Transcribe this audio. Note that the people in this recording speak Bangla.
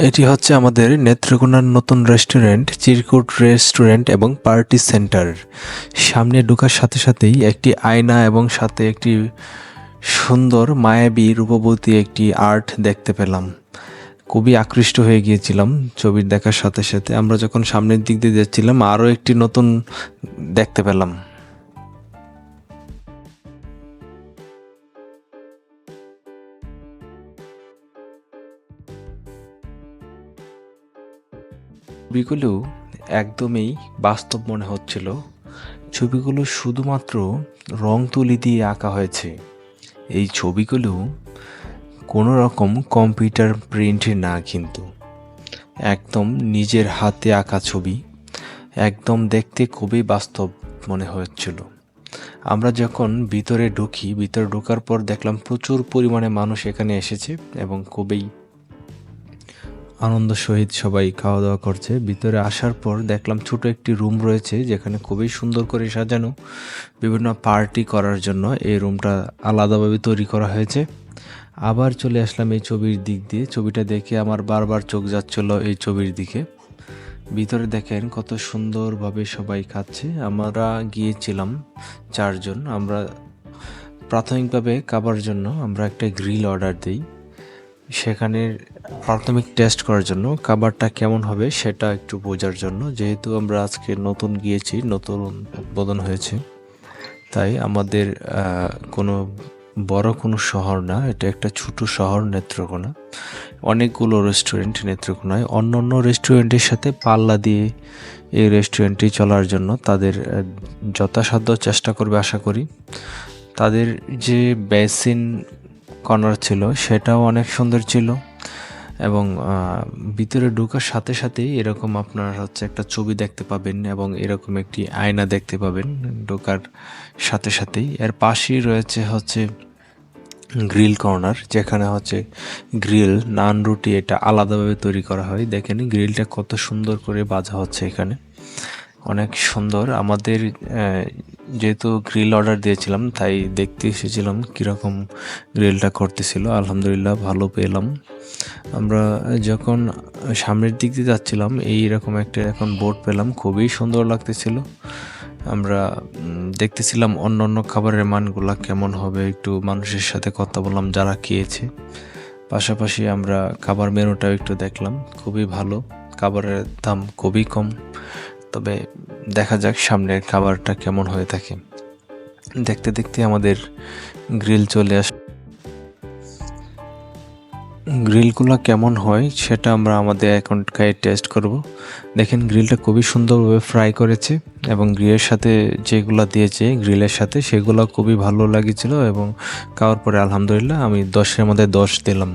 এটি হচ্ছে আমাদের নেত্রকোনার নতুন রেস্টুরেন্ট চিরকুট রেস্টুরেন্ট এবং পার্টি সেন্টার। সামনে ঢোকার সাথে সাথেই একটি আয়না এবং সাথে একটি সুন্দর মায়াবী রূপবতী একটি আর্ট দেখতে পেলাম। খুবই আকৃষ্ট হয়ে গিয়েছিলাম ছবির দেখার সাথে সাথে। আমরা যখন সামনের দিক দিয়ে যাচ্ছিলাম আরও একটি নতুন দেখতে পেলাম। ছবিগুলো একদমই বাস্তব মনে হচ্ছিল। ছবিগুলো শুধুমাত্র রং তুলি দিয়ে আঁকা হয়েছে। এই ছবিগুলো কোনো রকম কম্পিউটার প্রিন্ট না, কিন্তু একদম নিজের হাতে আঁকা ছবি। একদম দেখতে খুবই বাস্তব মনে হচ্ছিল। আমরা যখন ভিতরে ঢোকার পর দেখলাম প্রচুর পরিমাণে মানুষ এখানে এসেছে এবং খুবই আনন্দ সহিত সবাই খাওয়া দাওয়া করছে। ভিতরে আসার পর দেখলাম ছোট একটি রুম রয়েছে যেখানে খুবই সুন্দর করে সাজানো, বিভিন্ন পার্টি করার জন্য এই রুমটা আলাদাভাবে তৈরি করা হয়েছে। আবার চলে আসলাম এই ছবির দিক দিয়ে। ছবিটা দেখে আমার বারবার চোখ যাচ্ছিল এই ছবির দিকে। ভিতরে দেখেন কত সুন্দরভাবে সবাই খাচ্ছে। আমরা গিয়েছিলাম 4 জন। আমরা প্রাথমিকভাবে খাবার জন্য আমরা একটা গ্রিল অর্ডার দিই। সেখানে প্রাথমিক টেস্ট করার জন্য খাবারটা কেমন হবে সেটা একটু বোঝার জন্য, যেহেতু আমরা আজকে নতুন গিয়েছি, নতুন উদ্বোধন হয়েছে, তাই আমাদের কোনো বড় কোনো শহর না, এটা একটা ছোট শহর নেত্রকোনা। অনেকগুলো রেস্টুরেন্ট নেত্রকোনায়। অন্য অন্য রেস্টুরেন্টের সাথে পাল্লা দিয়ে এই রেস্টুরেন্টটি চলার জন্য তাদের যথাসাধ্য চেষ্টা করবে আশা করি। তাদের যে বেসিন কর্নার ছিল সেটাও অনেক সুন্দর ছিল এবং ভিতরে ঢোকার সাথে সাথেই এরকম আপনার হচ্ছে একটা ছবি দেখতে পাবেন এবং এরকম একটি আয়না দেখতে পাবেন ঢোকার সাথে সাথেই। এর পাশেই রয়েছে হচ্ছে গ্রিল কর্নার, যেখানে হচ্ছে গ্রিল নান রুটি এটা আলাদাভাবে তৈরি করা হয়। দেখেন গ্রিলটা কত সুন্দর করে বাজা হচ্ছে এখানে, অনেক সুন্দর। আমাদের যেহেতু গ্রিল অর্ডার দিয়েছিলাম তাই দেখতে এসেছিলাম কীরকম গ্রিলটা করতেছিল। আলহামদুলিল্লাহ ভালো পেলাম। আমরা যখন সামনের দিক দিয়ে যাচ্ছিলাম এইরকম একটা এখন বোর্ড পেলাম, খুবই সুন্দর লাগতেছিল। আমরা দেখতেছিলাম অন্য অন্য খাবারের মানগুলা কেমন হবে, একটু মানুষের সাথে কথা বললাম যারা খেয়েছে। পাশাপাশি আমরা খাবার মেনুটাও একটু দেখলাম, খুবই ভালো। খাবারের দাম খুবই কম, তবে দেখা যাক সামনের খাবারটা কেমন হয়ে থাকে। দেখতে দেখতে আমাদের গ্রিল চলে আসে। গ্রিলগুলো কেমন হয় সেটা আমরা আমাদের এখন খাই টেস্ট করব। দেখেন গ্রিলটা খুবই সুন্দরভাবে ফ্রাই করেছে এবং গ্রিলের সাথে যেগুলো দিয়েছে গ্রিলের সাথে সেগুলো খুবই ভালো লাগছিল এবং খাওয়ার পরে আলহামদুলিল্লাহ আমি 10-এর মধ্যে 10 দিলাম।